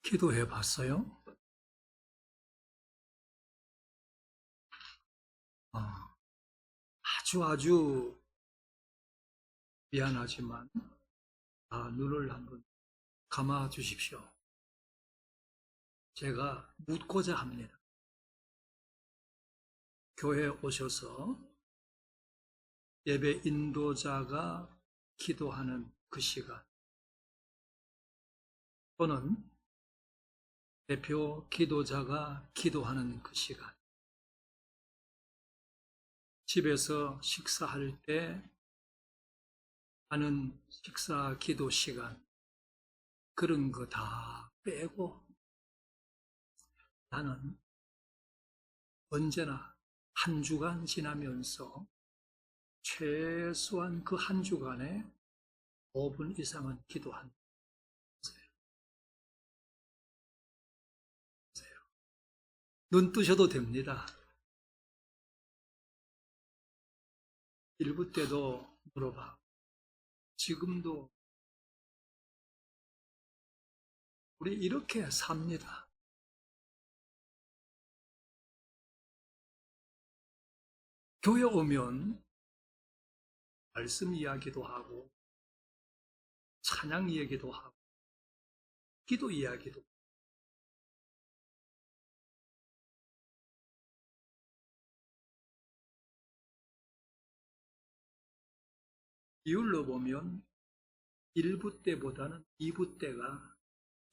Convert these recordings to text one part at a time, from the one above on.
기도해 봤어요? 아주 미안하지만 눈을 한번 감아 주십시오. 제가 묻고자 합니다. 교회에 오셔서 예배 인도자가 기도하는 그 시간, 또는 대표 기도자가 기도하는 그 시간, 집에서 식사할 때 하는 식사 기도 시간, 그런 거 다 빼고 나는 언제나 한 주간 지나면서 최소한 그 한 주간에 5분 이상은 기도한다. 눈 뜨셔도 됩니다. 일부 때도 물어봐. 지금도 우리 이렇게 삽니다. 교회 오면 말씀 이야기도 하고 찬양 이야기도 하고 기도 이야기도 하고. 비율로 보면 1부 때보다는 2부 때가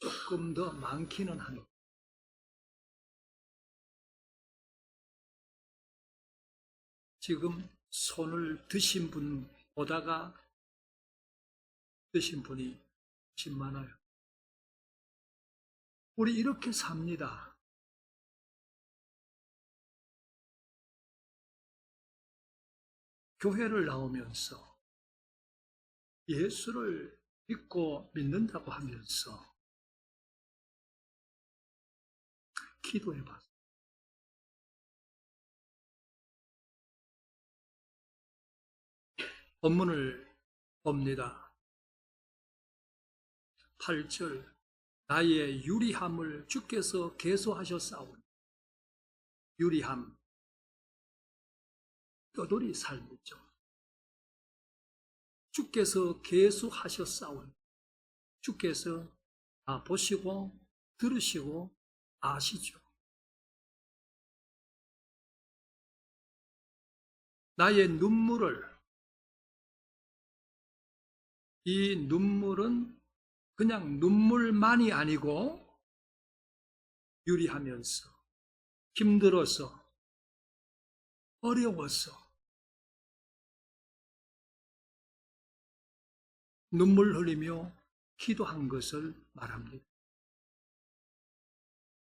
조금 더 많기는 합니다. 지금 손을 드신 분보다가 드신 분이 훨씬 많아요. 우리 이렇게 삽니다. 교회를 나오면서 예수를 믿고 믿는다고 하면서 기도해 봤어요. 본문을 봅니다. 8절, 나의 유리함을 주께서 계수하셨사오니. 유리함, 떠돌이 삶이죠. 주께서 계수하셨사오니. 주께서 다 보시고 들으시고 아시죠. 나의 눈물을, 이 눈물은 그냥 눈물만이 아니고 유리하면서 힘들어서 어려워서 눈물 흘리며 기도한 것을 말합니다.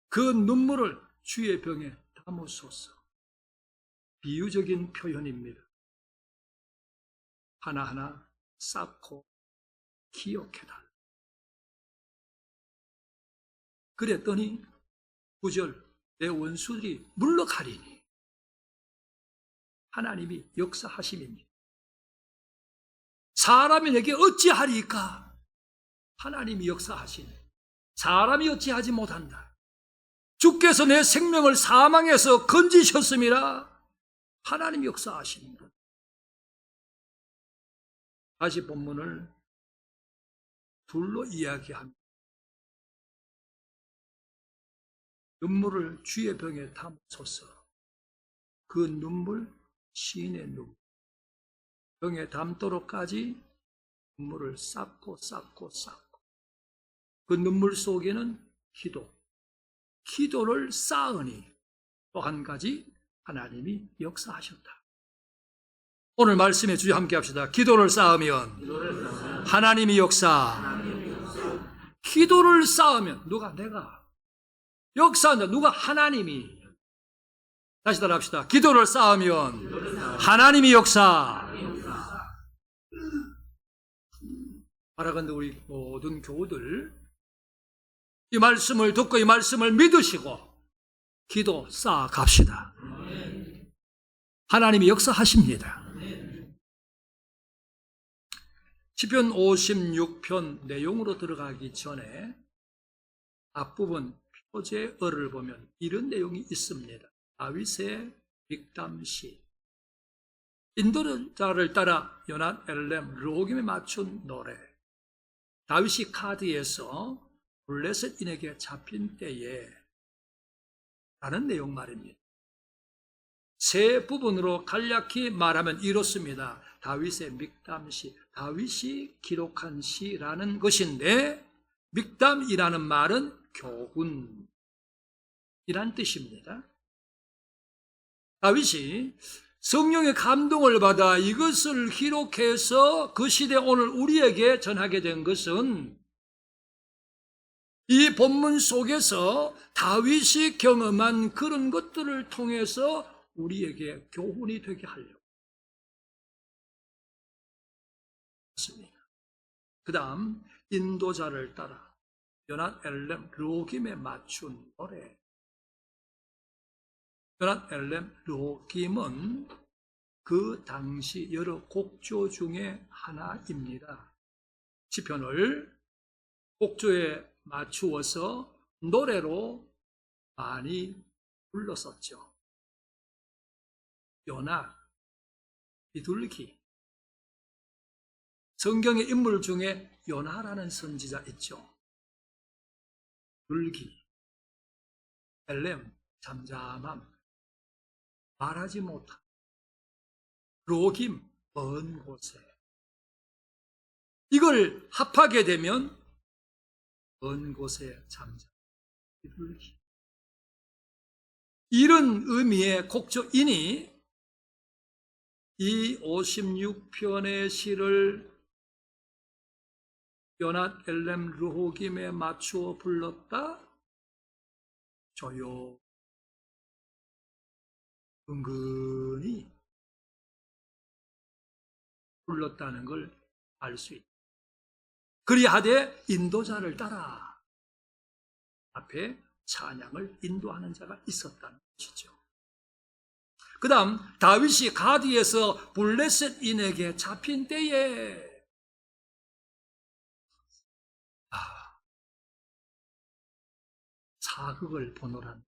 그 눈물을 주의 병에 담으소서. 비유적인 표현입니다. 하나하나 쌓고 기억해달라. 그랬더니 9절, 내 원수들이 물러가리니. 하나님이 역사하심입니다. 사람이 내게 어찌하리까? 하나님이 역사하시니. 사람이 어찌하지 못한다. 주께서 내 생명을 사망에서 건지셨음이라. 하나님이 역사하십니다. 다시 본문을 둘로 이야기합니다. 눈물을 주의 병에 담으소서. 그 눈물, 시인의 눈물. 병에 담도록까지 눈물을 쌓고 그 눈물 속에는 기도를 쌓으니 또 한 가지 하나님이 역사하셨다. 오늘 말씀에 주여 함께 합시다. 기도를 쌓으면 하나님이 역사. 기도를 쌓으면 내가 역사한다. 누가? 하나님이. 다시 따라합시다. 기도를 쌓으면 하나님이 역사. 바라건대 우리 모든 교우들 이 말씀을 듣고 이 말씀을 믿으시고 기도 쌓아 갑시다. 하나님이 역사하십니다. 시편 56편 내용으로 들어가기 전에 앞부분 표제어를 보면 이런 내용이 있습니다. 다윗의 믹담시, 인도자를 따라 요낫 엘렘 르호김에 맞춘 노래. 다윗이 카드에서 블레셋인에게 잡힌 때에 라는 내용 말입니다. 세 부분으로 간략히 말하면 이렇습니다. 다윗의 믹담시, 다윗이 기록한 시라는 것인데, 믹담이라는 말은 교훈이란 뜻입니다. 다윗이 성령의 감동을 받아 이것을 기록해서 그 시대 오늘 우리에게 전하게 된 것은 이 본문 속에서 다윗이 경험한 그런 것들을 통해서 우리에게 교훈이 되게 하려고 했습니다. 그 다음 인도자를 따라 요낫 엘렘 르호김에 맞춘 노래. 요낫 엘렘 르호김은 그 당시 여러 곡조 중에 하나입니다. 시편을 곡조에 맞추어서 노래로 많이 불렀었죠. 요나, 비둘기. 성경의 인물 중에 요나라는 선지자 있죠. 비둘기, 엘렘, 잠잠함, 말하지 못함, 르호김, 먼 곳에. 이걸 합하게 되면 먼 곳에 잠잠, 비둘기. 이런 의미의 곡조인이 이 56편의 시를 요낫 엘렘 르호김에 맞추어 불렀다. 은근히 불렀다는 걸 알 수 있다. 그리하되 인도자를 따라 앞에 찬양을 인도하는 자가 있었다는 것이죠. 그 다음 다윗이 가디에서 블레셋인에게 잡힌 때에 사극을 보노라는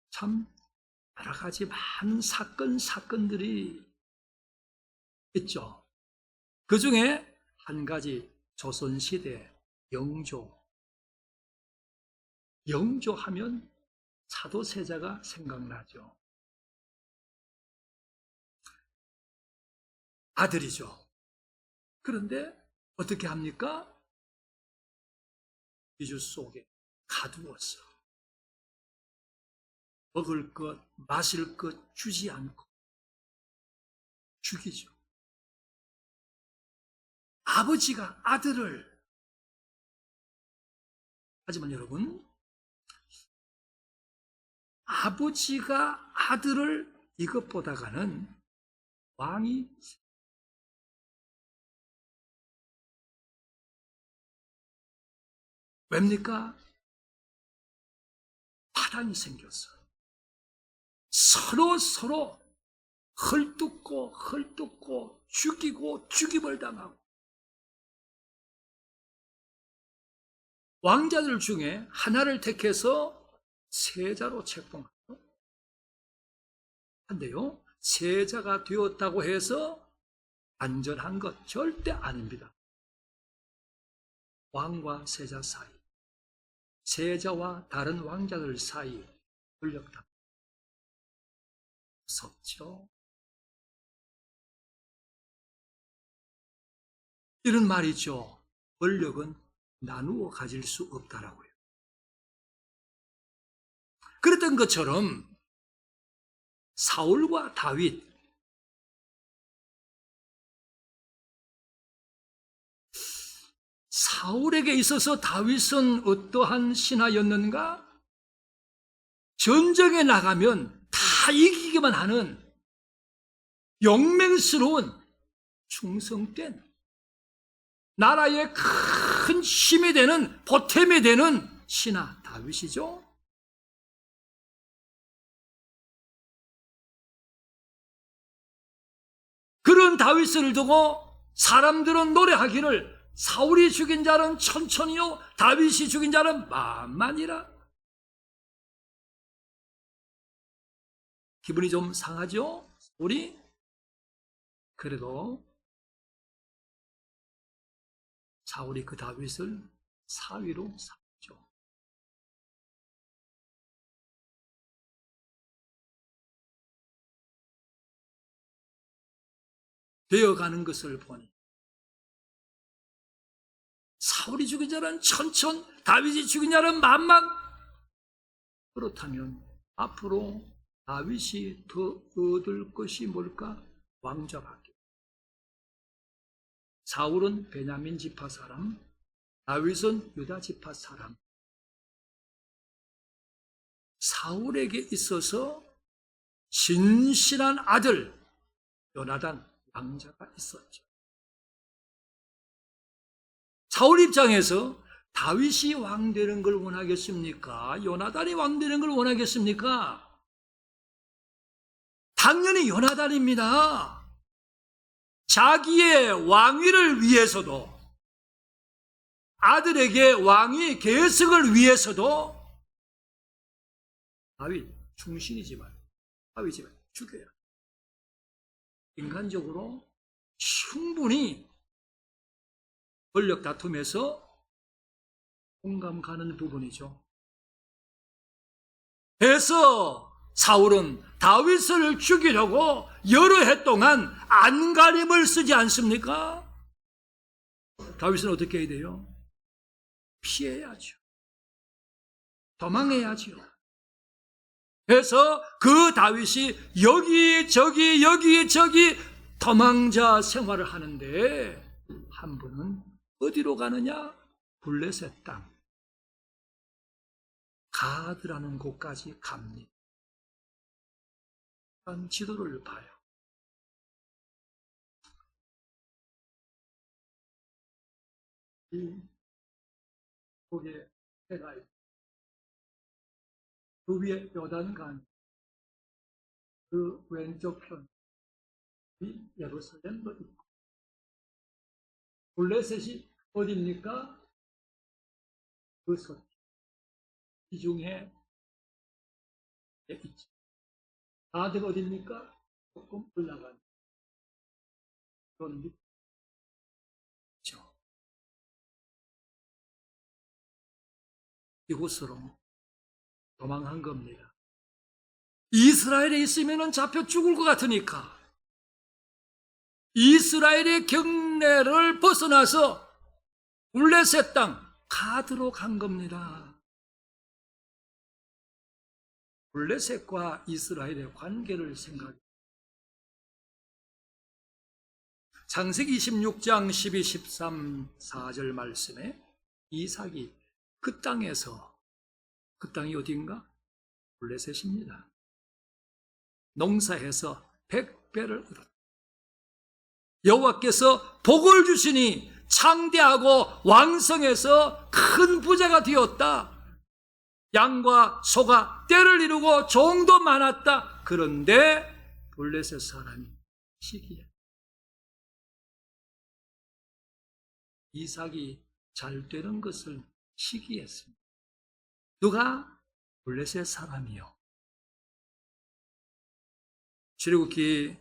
참 여러 가지 많은 사건들이 있죠. 그 중에 한 가지 조선시대 영조하면 사도세자가 생각나죠. 아들이죠. 그런데 어떻게 합니까? 비주 속에 가두어서 먹을 것, 마실 것 주지 않고 죽이죠. 아버지가 아들을. 하지만 여러분, 아버지가 아들을 이것보다가는 왕이 왜입니까? 파란이 생겼어. 서로 헐뜯고 죽이고 죽임을 당하고. 왕자들 중에 하나를 택해서 세자로 책봉하고 한데요, 세자가 되었다고 해서 안전한 것 절대 아닙니다. 왕과 세자 사이, 세자와 다른 왕자들 사이 권력당 무섭죠. 이런 말이죠. 권력은 나누어 가질 수 없다라고요. 그랬던 것처럼 사울과 다윗, 사울에게 있어서 다윗은 어떠한 신하였는가? 전쟁에 나가면 다 이기기만 하는 용맹스러운 충성된 나라의 큰 힘이 되는 보탬이 되는 신하 다윗이죠. 그런 다윗을 두고 사람들은 노래하기를 사울이 죽인 자는 천천히요 다윗이 죽인 자는 만만이라. 기분이 좀 상하죠? 우리 그래도 사울이 그 다윗을 사위로 삼죠. 되어가는 것을 보니 사울이 죽인 자는 천천, 다윗이 죽인 자는 만만. 그렇다면 앞으로 다윗이 더 얻을 것이 뭘까? 왕좌밖에. 사울은 베냐민 지파 사람, 다윗은 유다 지파 사람. 사울에게 있어서 신실한 아들 요나단 왕자가 있었죠. 사울 입장에서 다윗이 왕되는 걸 원하겠습니까? 요나단이 왕되는 걸 원하겠습니까? 당연히 요나단입니다. 자기의 왕위를 위해서도, 아들에게 왕위 계승을 위해서도 다윗 충신이지만 다윗이지만 죽여야. 인간적으로 충분히 권력 다툼에서 공감 가는 부분이죠. 그래서 사울은 다윗을 죽이려고 여러 해 동안 안간힘을 쓰지 않습니까? 다윗은 어떻게 해야 돼요? 피해야죠. 도망해야죠. 그래서 그 다윗이 여기저기 도망자 생활을 하는데 한 분은 어디로 가느냐? 블레셋 땅 가드라는 곳까지 갑니다. 지도를 봐요. 이 거기에 해가 있고 그 위에 요단강, 그 왼쪽 편이 예루살렘도 있고, 블레셋이 어디입니까? 그 서쪽 지중해 있죠. 가드가 어디입니까? 조금 올라가는 그런 밑이죠. 이곳으로 도망한 겁니다. 이스라엘에 있으면 잡혀 죽을 것 같으니까 이스라엘의 경내를 벗어나서 블레셋 땅 가드로 간 겁니다. 블레셋과 이스라엘의 관계를 생각해 창세기 26장 12, 13, 4절 말씀에 이삭이 그 땅에서, 그 땅이 어딘가? 블레셋입니다. 농사해서 100배를 얻었다. 여호와께서 복을 주시니 창대하고 왕성해서 큰 부자가 되었다. 양과 소가 떼를 이루고 종도 많았다. 그런데 블레셋 사람이 시기에 이삭이 잘 되는 것을 시기했습니다. 누가? 블레셋 사람이요. 출애굽기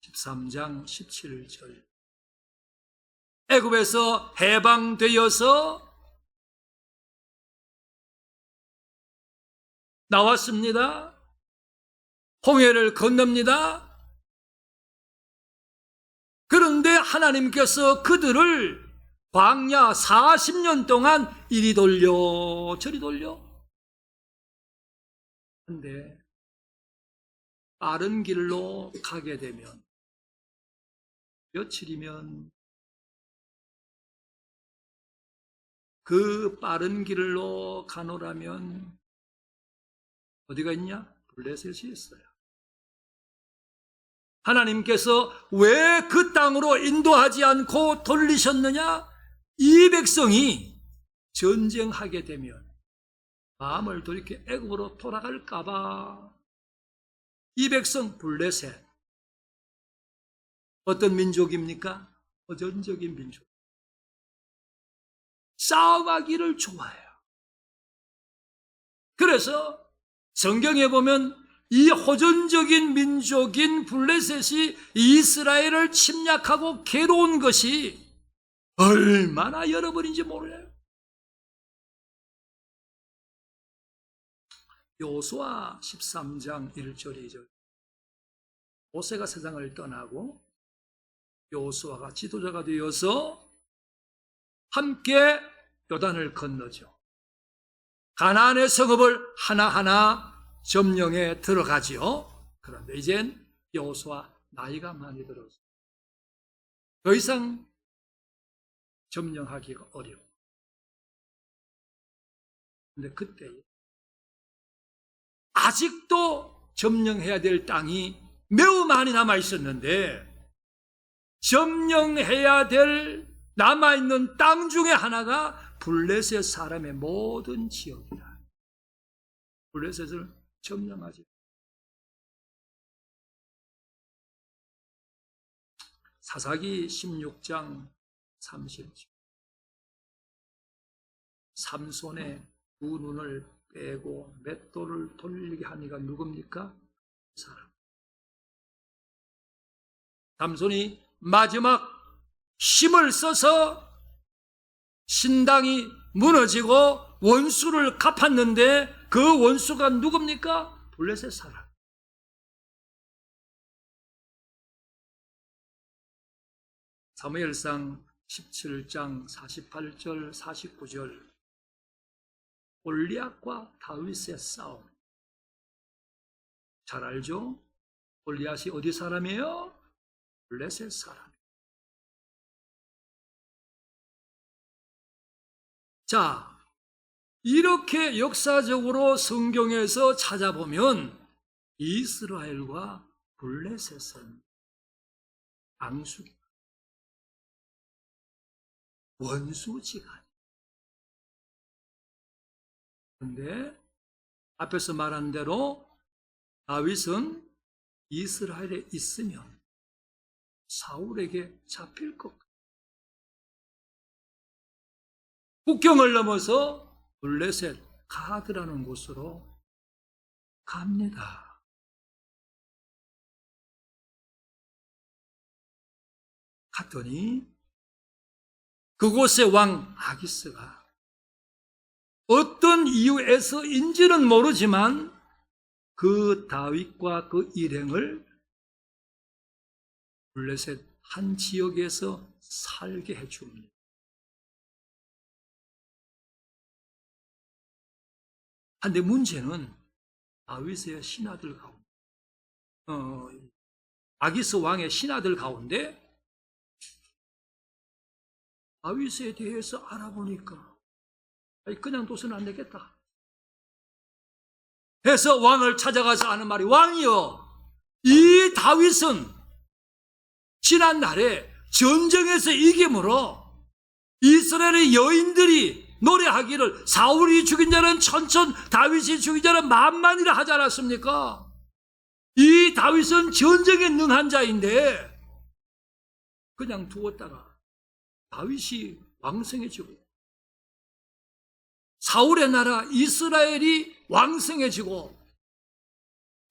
13장 17절 애굽에서 해방되어서 나왔습니다. 홍해를 건넙니다. 그런데 하나님께서 그들을 광야 40년 동안 이리 돌려 저리 돌려. 그런데 빠른 길로 가게 되면 며칠이면 그 빠른 길로 가노라면 어디가 있냐? 블레셋이 있어요. 하나님께서 왜 그 땅으로 인도하지 않고 돌리셨느냐? 이 백성이 전쟁하게 되면 마음을 돌이켜 애굽으로 돌아갈까 봐. 이 백성 블레셋 어떤 민족입니까? 허전적인 민족. 싸움하기를 좋아해요. 그래서 성경에 보면 이 호전적인 민족인 블레셋이 이스라엘을 침략하고 괴로운 것이 얼마나 열어버린지 몰라요. 여호수아 13장 1절 2절. 모세가 세상을 떠나고 여호수아가 지도자가 되어서 함께 요단을 건너죠. 가나안의 성읍을 하나하나 점령해 들어가지요. 그런데 이젠 여호수아 나이가 많이 들어서 더 이상 점령하기가 어려워. 근데 그때 아직도 점령해야 될 땅이 매우 많이 남아 있었는데, 점령해야 될 남아있는 땅 중에 하나가 블레셋 사람의 모든 지역이다. 블레셋을 점령하지. 사사기 16장 30절. 삼손의 두 눈을 빼고 맷돌을 돌리게 한 이가 누굽니까? 그 사람. 삼손이 마지막 힘을 써서 신당이 무너지고 원수를 갚았는데 그 원수가 누굽니까? 블레셋 사람. 사무엘상 17장 48절 49절. 골리앗과 다윗의 싸움. 잘 알죠? 골리앗이 어디 사람이에요? 블레셋 사람. 자, 이렇게 역사적으로 성경에서 찾아보면 이스라엘과 블레셋은 앙숙, 원수지간. 그런데 앞에서 말한 대로 다윗은 이스라엘에 있으면 사울에게 잡힐 것 같아요. 국경을 넘어서 블레셋 가드라는 곳으로 갑니다. 갔더니 그곳의 왕 아기스가 어떤 이유에서인지는 모르지만 그 다윗과 그 일행을 블레셋 한 지역에서 살게 해줍니다. 근데 문제는 다윗의 신하들 가운데, 아기스 왕의 신하들 가운데 다윗에 대해서 알아보니까 그냥 둬서는 안 되겠다 해서 왕을 찾아가서 하는 말이, 왕이여, 이 다윗은 지난날에 전쟁에서 이김으로 이스라엘의 여인들이 노래하기를 사울이 죽인 자는 천천, 다윗이 죽인 자는 만만이라 하지 않았습니까? 이 다윗은 전쟁에 능한 자인데 그냥 두었다가 다윗이 왕성해지고 사울의 나라 이스라엘이 왕성해지고,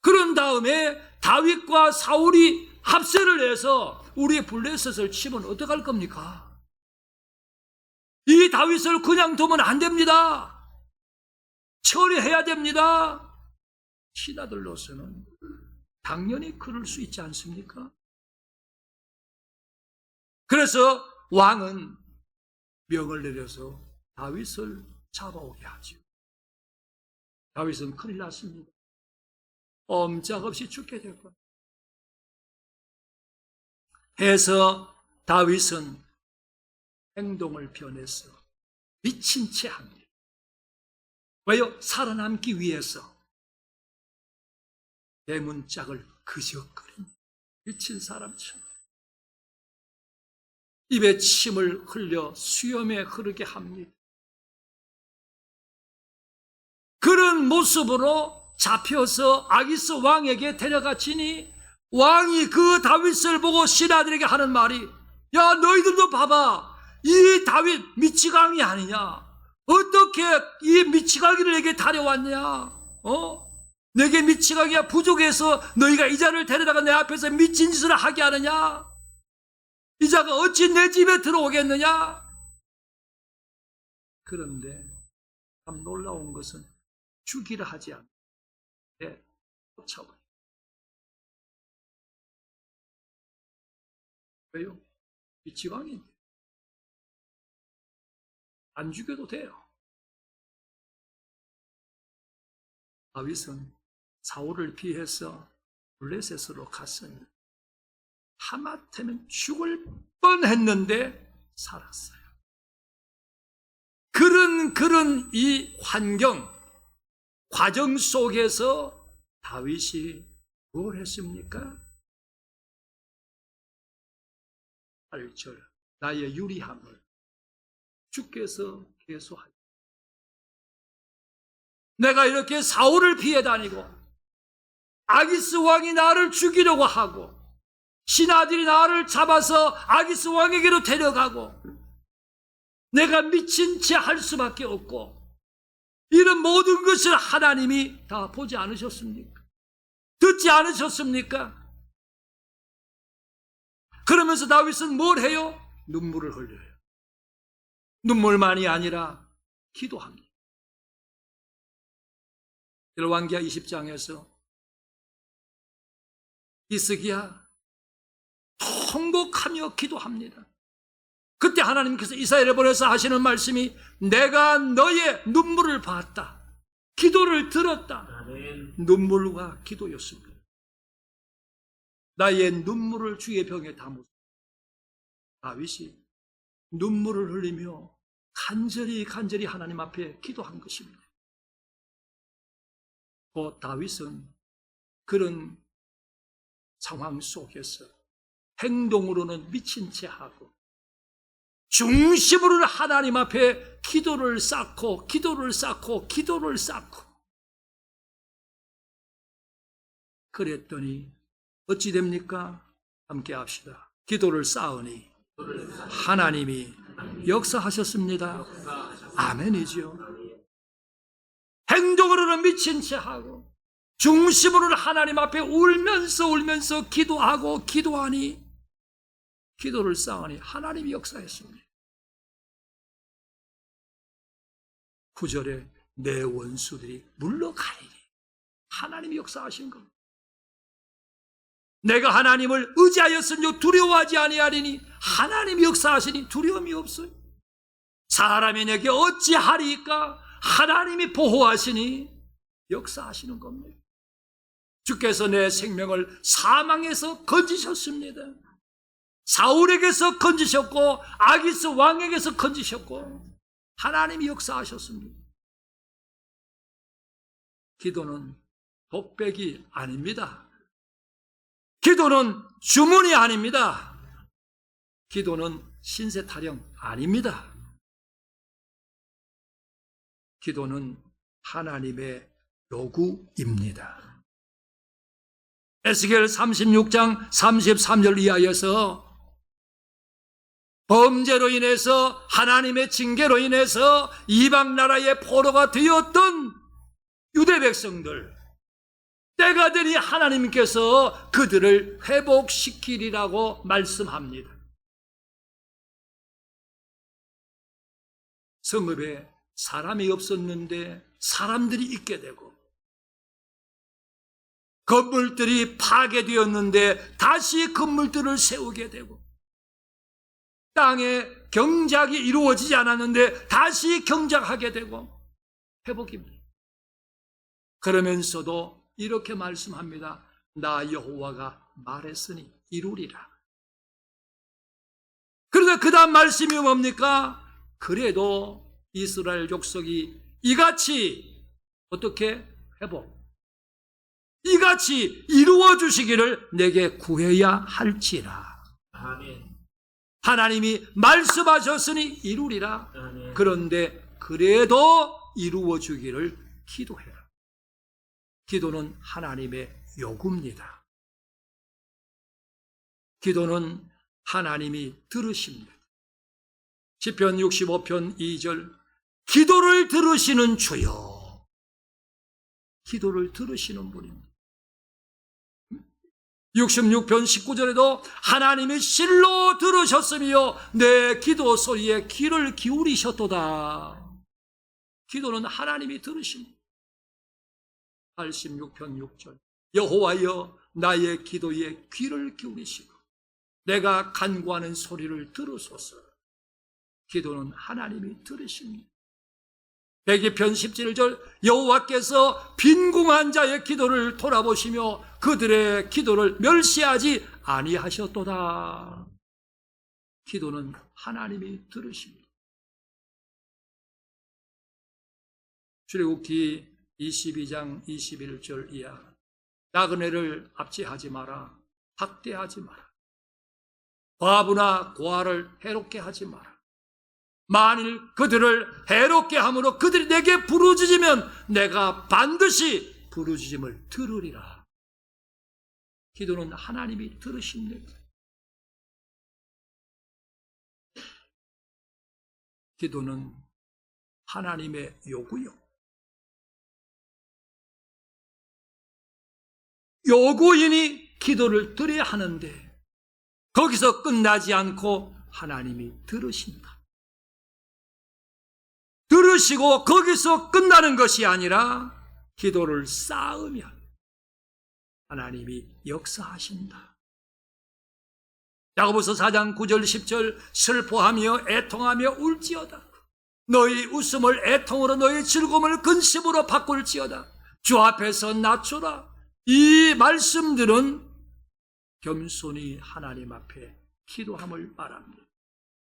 그런 다음에 다윗과 사울이 합세를 해서 우리의 블레셋을 치면 어떡할 겁니까? 이 다윗을 그냥 두면 안 됩니다. 처리해야 됩니다. 신하들로서는 당연히 그럴 수 있지 않습니까? 그래서 왕은 명을 내려서 다윗을 잡아오게 하죠. 다윗은 큰일 났습니다. 옴짝없이 죽게 될 것. 해서 다윗은 행동을 변해서 미친 채 합니다. 왜요? 살아남기 위해서 대문짝을 그저거립니다. 미친 사람처럼 입에 침을 흘려 수염에 흐르게 합니다. 그런 모습으로 잡혀서 아기스 왕에게 데려가치니 왕이 그 다윗을 보고 신하들에게 하는 말이, 야, 너희들도 봐봐. 이 다윗 미치광이 아니냐? 어떻게 이 미치광이를 내게 다려왔냐? 내게 미치광이가 부족해서 너희가 이 자를 데려다가 내 앞에서 미친 짓을 하게 하느냐? 이 자가 어찌 내 집에 들어오겠느냐? 그런데 참 놀라운 것은 죽이라 하지 않는데 쫓아버려. 왜요? 미치광인데 안 죽여도 돼요. 다윗은 사울을 피해서 블레셋으로 갔으니 하마터면 죽을 뻔했는데 살았어요. 그런 이 과정 속에서 다윗이 뭘 했습니까? 8절 나의 유리함을 주께서 계수하여 내가 이렇게 사울을 피해 다니고 아기스 왕이 나를 죽이려고 하고 신하들이 나를 잡아서 아기스 왕에게로 데려가고 내가 미친 채 할 수밖에 없고 이런 모든 것을 하나님이 다 보지 않으셨습니까? 듣지 않으셨습니까? 그러면서 다윗은 뭘 해요? 눈물을 흘려요. 눈물만이 아니라 기도합니다. 열왕기하 20장에서 히스기야 통곡하며 기도합니다. 그때 하나님께서 이사야를 보내서 하시는 말씀이 내가 너의 눈물을 봤다. 기도를 들었다. 눈물과 기도였습니다. 나의 눈물을 주의 병에 담으소. 다윗이 눈물을 흘리며 간절히 하나님 앞에 기도한 것입니다. 다윗은 그런 상황 속에서 행동으로는 미친 채 하고 중심으로는 하나님 앞에 기도를 쌓고 그랬더니 어찌 됩니까? 함께 합시다. 기도를 쌓으니 하나님이 역사하셨습니다. 아멘이죠. 행동으로는 미친 채 하고 중심으로는 하나님 앞에 울면서 기도하니 기도를 쌓으니 하나님이 역사했습니다. 9절에 내 원수들이 물러가리니 하나님이 역사하신 겁니다. 내가 하나님을 의지하였으니 두려워하지 아니하리니 하나님이 역사하시니 두려움이 없어요. 사람이 내게 어찌하리까? 하나님이 보호하시니 역사하시는 겁니다. 주께서 내 생명을 사망에서 건지셨습니다. 사울에게서 건지셨고 아기스 왕에게서 건지셨고 하나님이 역사하셨습니다. 기도는 독백이 아닙니다. 기도는 주문이 아닙니다. 기도는 신세 타령 아닙니다. 기도는 하나님의 요구입니다. 에스겔 36장 33절 이하에서 범죄로 인해서 하나님의 징계로 인해서 이방 나라의 포로가 되었던 유대 백성들, 때가 되니 하나님께서 그들을 회복시키리라고 말씀합니다. 성읍에 사람이 없었는데 사람들이 있게 되고 건물들이 파괴되었는데 다시 건물들을 세우게 되고 땅에 경작이 이루어지지 않았는데 다시 경작하게 되고 회복입니다. 그러면서도 이렇게 말씀합니다. 나 여호와가 말했으니 이루리라. 그러나 그 다음 말씀이 뭡니까? 그래도 이스라엘 족속이 이같이 어떻게 회복? 이같이 이루어 주시기를 내게 구해야 할지라. 아멘. 하나님이 말씀하셨으니 이루리라. 아멘. 그런데 그래도 이루어 주기를 기도해라. 기도는 하나님의 요구입니다. 기도는 하나님이 들으십니다. 시편 65편 2절 기도를 들으시는 주여. 기도를 들으시는 분입니다. 66편 19절에도 하나님이 실로 들으셨으며 내 기도 소리에 귀를 기울이셨도다. 기도는 하나님이 들으십니다. 86편 6절 여호와여 나의 기도에 귀를 기울이시고 내가 간구하는 소리를 들으소서. 기도는 하나님이 들으십니다. 102편 17절 여호와께서 빈궁한 자의 기도를 돌아보시며 그들의 기도를 멸시하지 아니하셨도다. 기도는 하나님이 들으십니다. 출애굽기 22장 21절 이하 나그네를 압제하지 마라. 학대하지 마라. 과부나 고아를 해롭게 하지 마라. 만일 그들을 해롭게 함으로 그들이 내게 부르짖으면 내가 반드시 부르짖음을 들으리라. 기도는 하나님이 들으십니다. 기도는 하나님의 요구요. 요구인이 기도를 드려야 하는데 거기서 끝나지 않고 하나님이 들으신다. 들으시고 거기서 끝나는 것이 아니라 기도를 쌓으면 하나님이 역사하신다. 야고보서 4장 9절 10절 슬퍼하며 애통하며 울지어다. 너희 웃음을 애통으로 너희 즐거움을 근심으로 바꿀지어다. 주 앞에서 낮추라. 이 말씀들은 겸손히 하나님 앞에 기도함을 말합니다.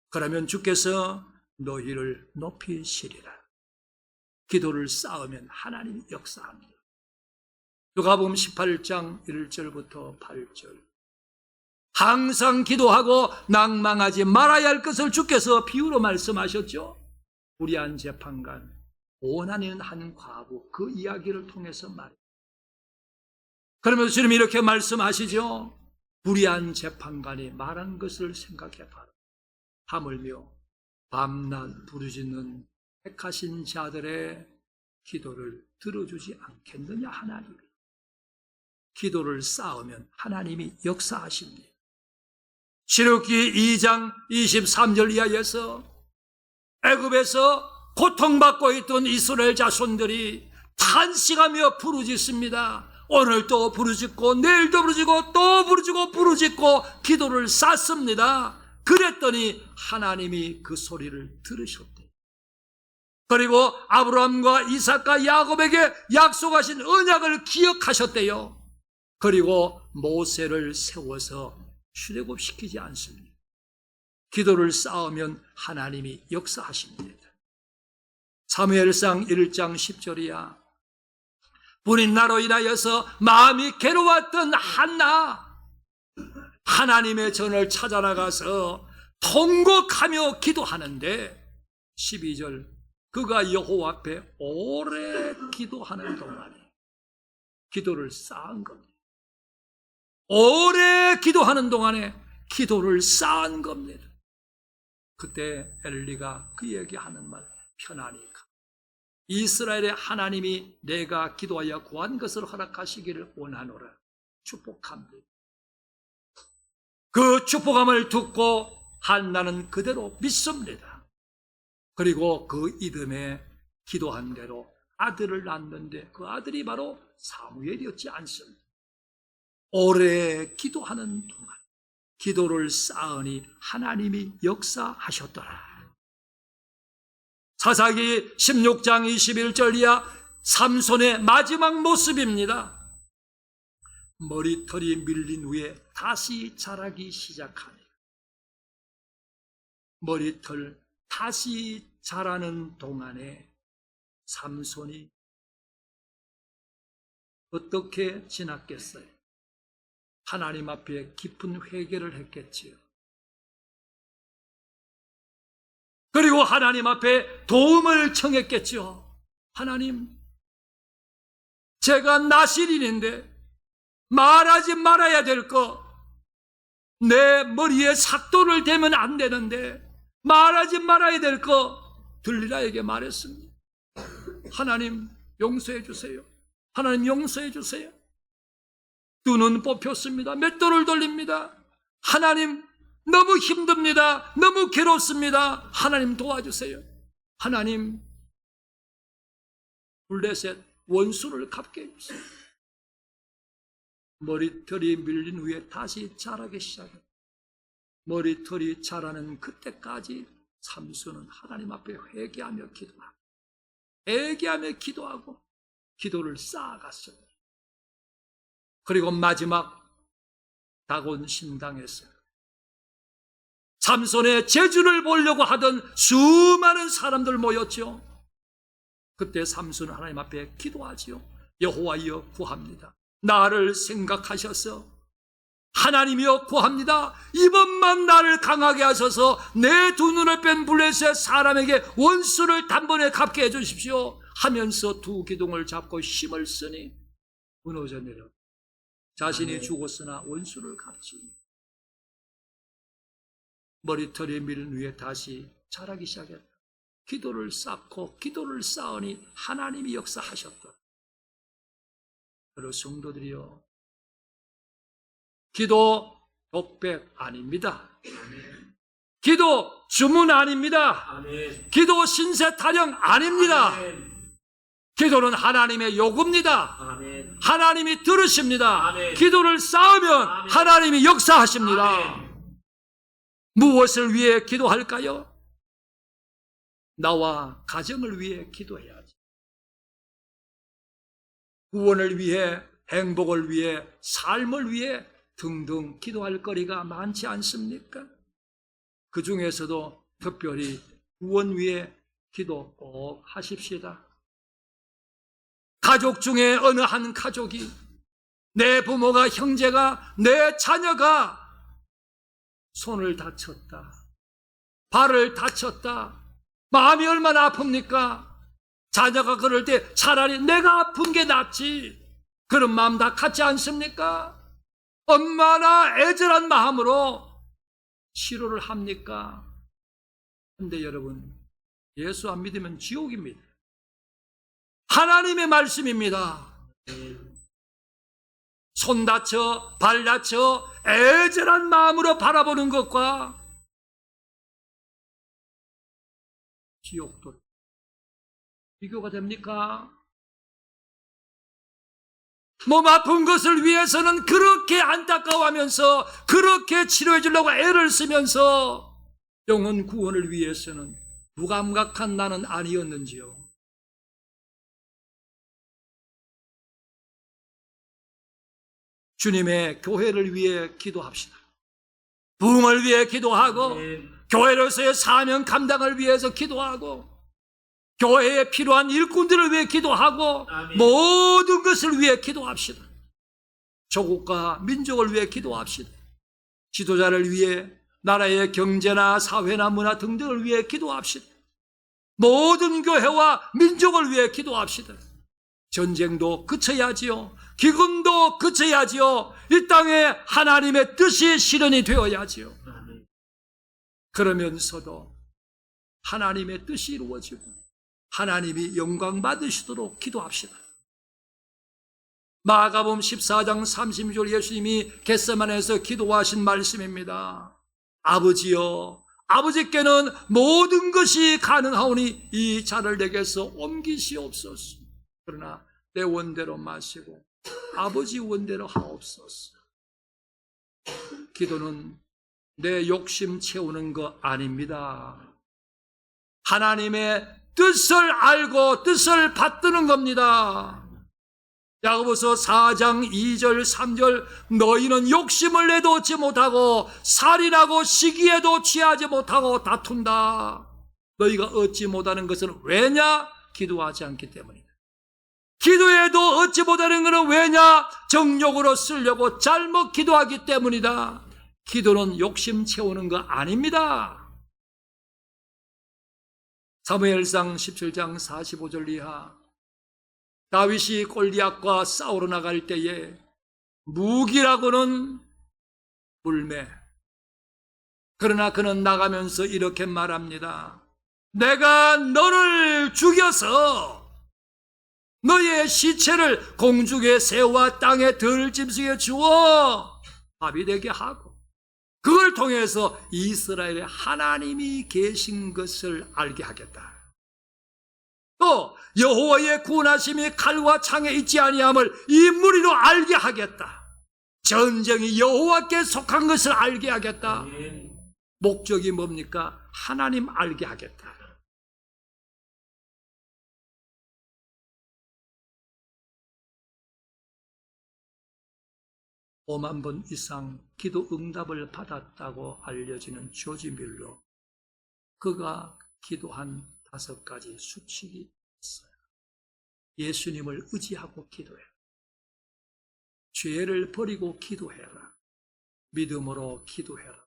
그러면 주께서 너희를 높이시리라. 기도를 쌓으면 하나님이 역사합니다. 누가복음 18장 1절부터 8절 항상 기도하고 낭망하지 말아야 할 것을 주께서 비유로 말씀하셨죠. 불의한 재판관 오난이는 한 과부 그 이야기를 통해서 말해요. 그러면서 주님이 이렇게 말씀하시죠. 불의한 재판관이 말한 것을 생각해 봐라. 하물며 밤낮 부르짖는 택하신 자들의 기도를 들어주지 않겠느냐 하나님이. 기도를 쌓으면 하나님이 역사하십니다. 출애굽기 2장 23절 이하에서 애굽에서 고통받고 있던 이스라엘 자손들이 탄식하며 부르짖습니다. 오늘도 부르짖고 내일도 부르짖고 또 부르짖고 부르짖고 기도를 쌓습니다. 그랬더니 하나님이 그 소리를 들으셨대요. 그리고 아브라함과 이삭과 야곱에게 약속하신 언약을 기억하셨대요. 그리고 모세를 세워서 출애굽시키지 않습니다. 기도를 쌓으면 하나님이 역사하십니다. 사무엘상 1장 10절이야. 불인 나로 인하여서 마음이 괴로웠던 한나 하나님의 전을 찾아나가서 통곡하며 기도하는데 12절 그가 여호와 앞에 오래 기도하는 동안에 기도를 쌓은 겁니다. 오래 기도하는 동안에 기도를 쌓은 겁니다. 그때 엘리가 그에게 하는 말 편안히 가. 이스라엘의 하나님이 내가 기도하여 구한 것을 허락하시기를 원하노라. 축복합니다. 그 축복함을 듣고 한나는 그대로 믿습니다. 그리고 그 이듬해 기도한 대로 아들을 낳았는데 그 아들이 바로 사무엘이었지 않습니다. 오래 기도하는 동안 기도를 쌓으니 하나님이 역사하셨더라. 사사기 16장 21절 이하 삼손의 마지막 모습입니다. 머리털이 밀린 후에 다시 자라기 시작하니 머리털 다시 자라는 동안에 삼손이 어떻게 지났겠어요? 하나님 앞에 깊은 회개를 했겠지요. 그리고 하나님 앞에 도움을 청했겠죠. 하나님, 제가 나실인인데 말하지 말아야 될 거, 내 머리에 삭도를 대면 안 되는데 말하지 말아야 될 거 들리라에게 말했습니다. 하나님 용서해 주세요. 하나님 용서해 주세요. 두 눈 뽑혔습니다. 맷돌을 돌립니다. 하나님 너무 힘듭니다. 너무 괴롭습니다. 하나님 도와주세요. 하나님 블레셋 원수를 갚게 해주세요. 머리털이 밀린 후에 다시 자라기 시작합니다. 머리털이 자라는 그때까지 삼손은 하나님 앞에 회개하며 기도하고 기도를 쌓아갔어요. 그리고 마지막 다곤 신당에서 삼손의 재주를 보려고 하던 수많은 사람들 모였죠. 그때 삼손은 하나님 앞에 기도하지요. 여호와여 구합니다. 나를 생각하셔서 하나님이여 구합니다. 이번만 나를 강하게 하셔서 내 두 눈을 뺀 블레셋 사람에게 원수를 단번에 갚게 해주십시오 하면서 두 기둥을 잡고 힘을 쓰니 무너져 내려 자신이 죽었으나 원수를 갚지. 머리털이 밀린 위에 다시 자라기 시작했다. 기도를 쌓고 기도를 쌓으니 하나님이 역사하셨다. 여러분 성도들이여, 기도 독백 아닙니다. 기도 주문 아닙니다. 기도 신세 타령 아닙니다. 기도는 하나님의 요구입니다. 하나님이 들으십니다. 기도를 쌓으면 하나님이 역사하십니다. 무엇을 위해 기도할까요? 나와 가정을 위해 기도해야지. 구원을 위해, 행복을 위해, 삶을 위해 등등 기도할 거리가 많지 않습니까? 그 중에서도 특별히 구원 위해 기도 꼭 하십시다. 가족 중에 어느 한 가족이, 내 부모가, 형제가, 내 자녀가 손을 다쳤다, 발을 다쳤다, 마음이 얼마나 아픕니까? 자녀가 그럴 때 차라리 내가 아픈 게 낫지, 그런 마음 다 같지 않습니까? 얼마나 애절한 마음으로 치료를 합니까? 근데 여러분, 예수 안 믿으면 지옥입니다. 하나님의 말씀입니다. 손 다쳐, 발 다쳐 애절한 마음으로 바라보는 것과 지옥도 비교가 됩니까? 몸 아픈 것을 위해서는 그렇게 안타까워하면서 그렇게 치료해 주려고 애를 쓰면서 영혼 구원을 위해서는 무감각한 나는 아니었는지요? 주님의 교회를 위해 기도합시다. 부흥을 위해 기도하고, 교회로서의 사명 감당을 위해서 기도하고, 교회에 필요한 일꾼들을 위해 기도하고, 모든 것을 위해 기도합시다. 조국과 민족을 위해 기도합시다. 지도자를 위해, 나라의 경제나 사회나 문화 등등을 위해 기도합시다. 모든 교회와 민족을 위해 기도합시다. 전쟁도 그쳐야지요. 기근도 그쳐야지요. 이 땅에 하나님의 뜻이 실현이 되어야지요. 그러면서도 하나님의 뜻이 이루어지고 하나님이 영광 받으시도록 기도합시다. 마가복음 14장 32절 예수님이 겟세마네에서 기도하신 말씀입니다. 아버지여, 아버지께는 모든 것이 가능하오니 이 잔을 내게서 옮기시옵소서. 그러나 내 원대로 마시고 아버지 원대로 하옵소서. 기도는 내 욕심 채우는 거 아닙니다. 하나님의 뜻을 알고 뜻을 받드는 겁니다. 야고보서 4장 2절 3절 너희는 욕심을 내도 얻지 못하고 살인하고 시기에도 취하지 못하고 다툰다. 너희가 얻지 못하는 것은 왜냐? 기도하지 않기 때문이다. 기도해도 얻지 못하는 것은 왜냐? 정욕으로 쓰려고 잘못 기도하기 때문이다. 기도는 욕심 채우는 거 아닙니다. 사무엘상 17장 45절 이하, 다윗이 골리앗과 싸우러 나갈 때에 무기라고는 물매, 그러나 그는 나가면서 이렇게 말합니다. 내가 너를 죽여서 너의 시체를 공중의 새와 땅의 들짐승에 주어 밥이 되게 하고 그걸 통해서 이스라엘에 하나님이 계신 것을 알게 하겠다. 또 여호와의 구원하심이 칼과 창에 있지 아니함을 이 무리로 알게 하겠다. 전쟁이 여호와께 속한 것을 알게 하겠다. 목적이 뭡니까? 하나님 알게 하겠다. 5만 번 이상 기도 응답을 받았다고 알려지는 조지 밀러. 그가 기도한 5가지 수칙이 있어요. 예수님을 의지하고 기도해라. 죄를 버리고 기도해라. 믿음으로 기도해라.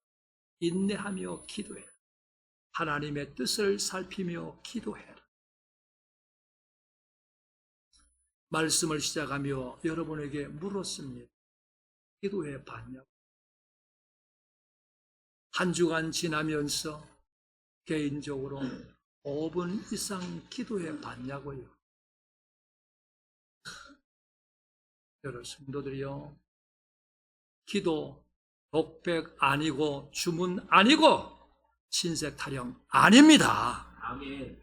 인내하며 기도해라. 하나님의 뜻을 살피며 기도해라. 말씀을 시작하며 여러분에게 물었습니다. 기도해 봤냐고. 한 주간 지나면서 개인적으로 5분 이상 기도해 봤냐고요. 여러분 성도들이요, 기도 독백 아니고 주문 아니고 신세 타령 아닙니다. 아멘.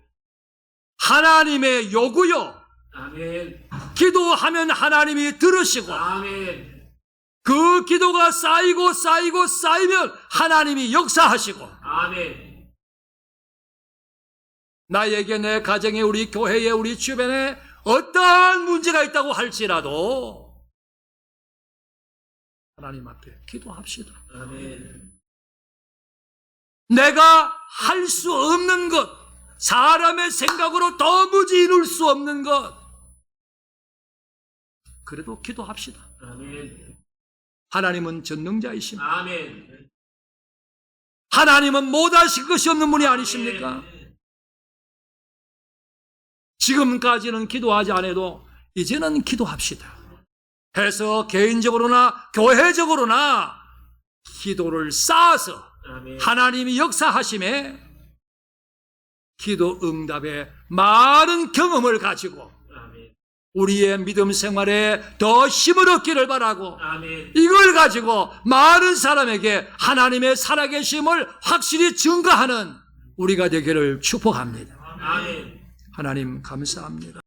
하나님의 요구요. 아멘. 기도하면 하나님이 들으시고 아멘. 그 기도가 쌓이고 쌓이면 하나님이 역사하시고 아멘. 나에게, 내 가정에, 우리 교회에, 우리 주변에 어떠한 문제가 있다고 할지라도 하나님 앞에 기도합시다. 아멘. 내가 할 수 없는 것, 사람의 생각으로 도무지 이룰 수 없는 것, 그래도 기도합시다. 아멘. 하나님은 전능자이십니다. 아멘. 하나님은 못하실 것이 없는 분이 아니십니까? 지금까지는 기도하지 않아도 이제는 기도합시다. 해서 개인적으로나 교회적으로나 기도를 쌓아서 아멘. 하나님이 역사하심에 기도 응답의 많은 경험을 가지고 아멘. 우리의 믿음 생활에 더 힘을 얻기를 바라고, 아멘. 이걸 가지고 많은 사람에게 하나님의 살아계심을 확실히 증거하는 우리가 되기를 축복합니다. 아멘. 하나님 감사합니다.